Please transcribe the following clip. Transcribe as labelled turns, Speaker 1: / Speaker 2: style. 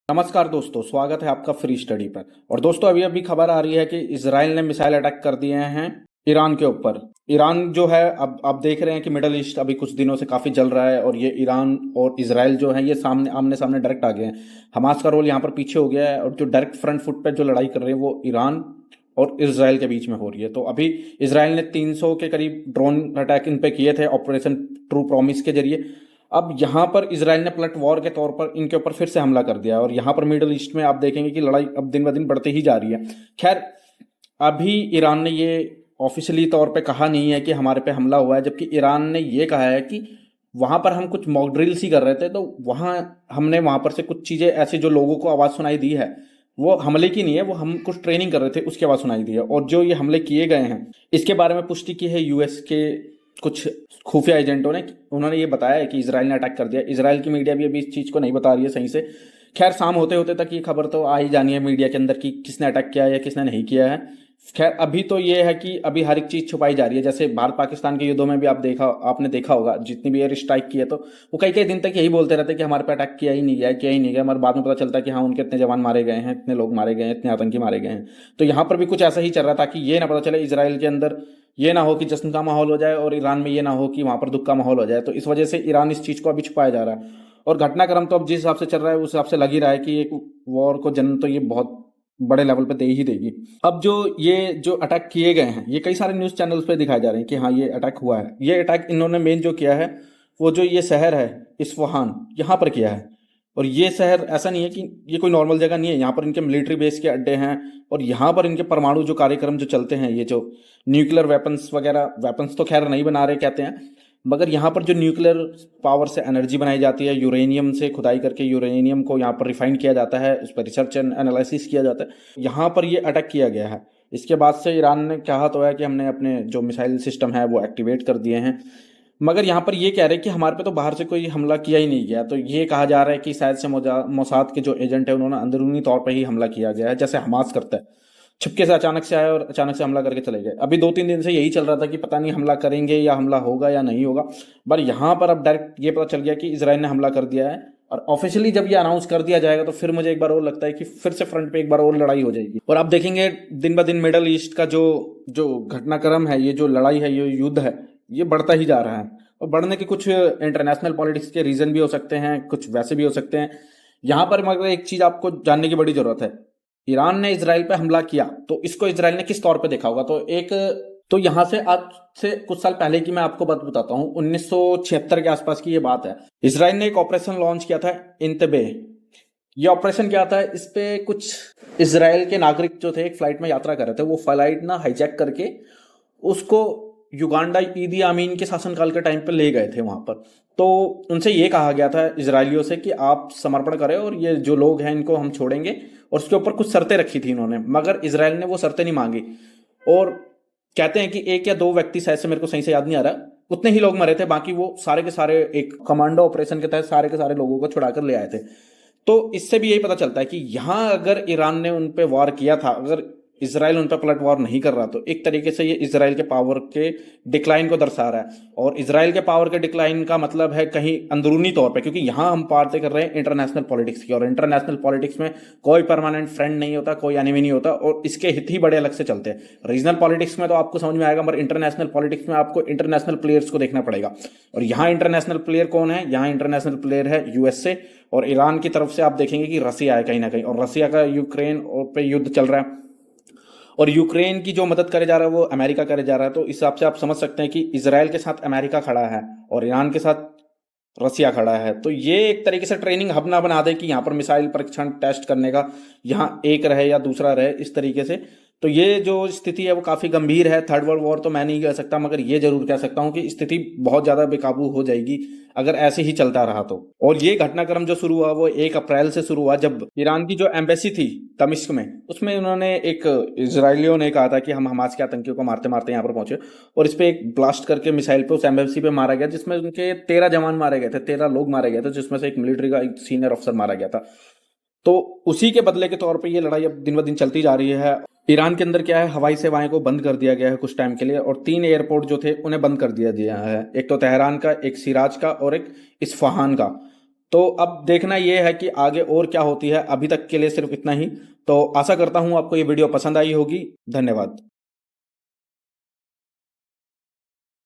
Speaker 1: नमस्कार दोस्तों, स्वागत है आपका फ्री स्टडी पर। और दोस्तों, अभी अभी खबर आ रही है कि इसराइल ने मिसाइल अटैक कर दिए हैं ईरान के ऊपर। ईरान जो है, अब आप देख रहे हैं कि मिडल ईस्ट अभी कुछ दिनों से काफ़ी जल रहा है, और ये ईरान और इसराइल जो है ये सामने आमने सामने डायरेक्ट आ गए हैं। हमास का रोल यहाँ पर पीछे हो गया है, और जो डायरेक्ट फ्रंट फुट पर जो लड़ाई कर रहे हैं वो ईरान और इसराइल के बीच में हो रही है। तो अभी इसराइल ने 300 के करीब ड्रोन अटैक इन पे किए थे ऑपरेशन ट्रू प्रॉमिस के जरिए। अब यहाँ पर इसराइल ने पलट वॉर के तौर पर इनके ऊपर फिर से हमला कर दिया, और यहाँ पर मिडल ईस्ट में आप देखेंगे कि लड़ाई अब दिन ब दिन बढ़ती ही जा रही है। खैर, अभी ईरान ने ये ऑफिशियली तौर पे कहा नहीं है कि हमारे पे हमला हुआ है, जबकि ईरान ने ये कहा है कि वहाँ पर हम कुछ मॉक ड्रिल्स ही कर रहे थे, तो वहाँ हमने वहाँ पर से कुछ चीज़ें ऐसी जो लोगों को आवाज़ सुनाई दी है वो हमले की नहीं है, वो हम कुछ ट्रेनिंग कर रहे थे उसकी आवाज़ सुनाई दी है। और जो ये हमले किए गए हैं इसके बारे में पुष्टि की है यूएस के कुछ खुफिया एजेंटों ने। उन्होंने ये बताया है कि इसराइल ने अटैक कर दिया। इसराइल की मीडिया भी अभी इस चीज़ को नहीं बता रही है सही से। खैर, शाम होते होते तक ये खबर तो आ ही जानी है मीडिया के अंदर कि किसने अटैक किया है या किसने नहीं किया है। खैर, अभी तो ये है कि अभी हर एक चीज़ छुपाई जा रही है। जैसे भारत पाकिस्तान के युद्धों में भी आपने देखा होगा, जितनी भी एयर स्ट्राइक की है तो वो कई कई दिन तक यही बोलते रहते कि हमारे पे अटैक किया ही नहीं गया, किया ही नहीं गया। हमारे बाद में पता चलता है कि हाँ, उनके इतने जवान मारे गए हैं, इतने लोग मारे गए हैं, इतने आतंकी मारे गए हैं। तो यहाँ पर भी कुछ ऐसा ही चल रहा था, ताकि ये ना पता चले इसराइल के अंदर, ये ना हो कि जश्न का माहौल हो जाए, और ईरान में ये ना हो कि वहाँ पर दुख का माहौल हो जाए। तो इस वजह से ईरान इस चीज़ को अभी छुपाया जा रहा है। और घटनाक्रम तो अब जिस हिसाब से चल रहा है उस हिसाब से लग ही रहा है कि एक वॉर को जन्म तो ये बहुत बड़े लेवल पे दे ही देगी। अब जो अटैक किए गए हैं ये कई सारे न्यूज़ चैनल्स पे दिखाए जा रहे हैं कि हाँ, ये अटैक हुआ है। ये अटैक इन्होंने मेन जो किया है वो जो ये शहर है इस्फहान, यहाँ पर किया है। और ये शहर ऐसा नहीं है कि ये कोई नॉर्मल जगह नहीं है, यहाँ पर इनके मिलिट्री बेस के अड्डे हैं, और यहाँ पर इनके परमाणु जो कार्यक्रम जो चलते हैं, ये जो न्यूक्लियर वेपन्स वगैरह, वेपन्स तो खैर नहीं बना रहे कहते हैं, मगर यहाँ पर जो न्यूक्लियर पावर से एनर्जी बनाई जाती है, यूरेनियम से खुदाई करके यूरेनियम को यहाँ पर रिफाइन किया जाता है, उस पर रिसर्च एंड एनालिसिस किया जाता है, यहाँ पर ये अटैक किया गया है। इसके बाद से ईरान ने कहा तो है कि हमने अपने जो मिसाइल सिस्टम है वो एक्टिवेट कर दिए हैं, मगर यहाँ पर ये कह रहे हैं कि हमारे पे तो बाहर से कोई हमला किया ही नहीं गया। तो ये कहा जा रहा है कि शायद से मोसाद के जो एजेंट है उन्होंने अंदरूनी तौर पर ही हमला किया गया है, जैसे हमास करता है, छुपके से अचानक से आए और अचानक से हमला करके चले गए। अभी 2-3 दिन से यही चल रहा था कि पता नहीं हमला करेंगे या हमला होगा या नहीं होगा, पर यहाँ पर अब डायरेक्ट ये पता चल गया कि इसराइल ने हमला कर दिया है। और ऑफिशियली जब ये अनाउंस कर दिया जाएगा तो फिर मुझे एक बार और लगता है कि फिर से फ्रंट पे एक बार और लड़ाई हो जाएगी। और आप देखेंगे दिन ब दिन मिडल ईस्ट का जो जो घटनाक्रम है, ये जो लड़ाई है, ये युद्ध है, ये बढ़ता ही जा रहा है। और बढ़ने के कुछ इंटरनेशनल पॉलिटिक्स के रीजन भी हो सकते हैं, कुछ वैसे भी हो सकते हैं। यहाँ पर मगर एक चीज आपको जानने की बड़ी जरूरत है, ईरान ने इसराइल पे हमला किया तो इसको इसराइल ने किस तौर पे देखा होगा। तो यहाँ से आज से कुछ साल पहले की मैं आपको बात बताता हूँ। 1976 के आसपास की ये बात है। इसराइल ने एक ऑपरेशन लॉन्च किया था, इंतबे। ये ऑपरेशन क्या था, इस पे कुछ इसराइल के नागरिक जो थे एक फ्लाइट में यात्रा कर रहे थे, वो फ्लाइट ना हाईजैक करके उसको युगांडा ईदी आमीन के शासनकाल के टाइम पर ले गए थे वहां पर। तो उनसे ये कहा गया था इजरायलियों से कि आप समर्पण करें और ये जो लोग हैं इनको हम छोड़ेंगे, और उसके ऊपर कुछ शर्तें रखी थी इन्होंने, मगर इसराइल ने वो शर्तें नहीं मांगी। और कहते हैं कि 1 या 2 व्यक्ति, शायद से मेरे को सही से याद नहीं आ रहा, उतने ही लोग मरे थे, बाकी वो सारे के सारे एक कमांडो ऑपरेशन के तहत सारे के सारे लोगों को छुड़ाकर ले आए थे। तो इससे भी यही पता चलता है कि यहां अगर ईरान ने उन पे वार किया था, अगर इसराइल उन पर पलट वार नहीं कर रहा, तो एक तरीके से ये इसराइल के पावर के डिक्लाइन को दर्शा रहा है। और इसराइल के पावर के डिक्लाइन का मतलब है कहीं अंदरूनी तौर पे, क्योंकि यहां हम बातें कर रहे हैं इंटरनेशनल पॉलिटिक्स की, और इंटरनेशनल पॉलिटिक्स में कोई परमानेंट फ्रेंड नहीं होता, कोई एनिमी नहीं होता, और इसके हित ही बड़े अलग से चलते हैं। रीजनल पॉलिटिक्स में तो आपको समझ में आएगा, मगर इंटरनेशनल पॉलिटिक्स में आपको इंटरनेशनल प्लेयर्स को देखना पड़ेगा। और यहाँ इंटरनेशनल प्लेयर कौन है, यहाँ इंटरनेशनल प्लेयर है यूएसए, और ईरान की तरफ से आप देखेंगे कि रसिया है कहीं ना कहीं, और रसिया का यूक्रेन पे युद्ध चल रहा है, और यूक्रेन की जो मदद करे जा रहा है वो अमेरिका करे जा रहा है। तो इस हिसाब से आप समझ सकते हैं कि इसराइल के साथ अमेरिका खड़ा है और ईरान के साथ रसिया खड़ा है। तो ये एक तरीके से ट्रेनिंग हब ना बना दे कि यहाँ पर मिसाइल परीक्षण टेस्ट करने का यहाँ एक रहे या दूसरा रहे, इस तरीके से। तो ये जो स्थिति है वो काफ़ी गंभीर है। थर्ड वर्ल्ड वॉर तो मैं नहीं कह सकता, मगर ये जरूर कह सकता हूँ कि स्थिति बहुत ज़्यादा बेकाबू हो जाएगी अगर ऐसे ही चलता रहा तो। और ये घटनाक्रम जो शुरू हुआ वो 1 अप्रैल से शुरू हुआ, जब ईरान की जो एम्बेसी थी दमिश्क में, उसमें उन्होंने एक इजरायलियों ने कहा था कि हम हमास के आतंकियों को मारते मारते यहाँ पर पहुंचे, और इस पर एक ब्लास्ट करके मिसाइल पे उस एम्बेसी पे मारा गया, जिसमें उनके 13 जवान मारे गए थे, 13 लोग मारे गए थे, जिसमें से एक मिलिट्री का एक सीनियर अफसर मारा गया था। तो उसी के बदले के तौर पे ये लड़ाई अब दिन ब दिन चलती जा रही है। ईरान के अंदर क्या है, हवाई सेवाएं को बंद कर दिया गया है कुछ टाइम के लिए, और 3 एयरपोर्ट जो थे उन्हें बंद कर दिया गया है। एक तो तेहरान का, एक सिराज का, और एक इस्फहान का। तो अब देखना ये है कि आगे और क्या होती है। अभी तक के लिए सिर्फ इतना ही। तो आशा करता हूँ आपको ये वीडियो पसंद आई होगी। धन्यवाद।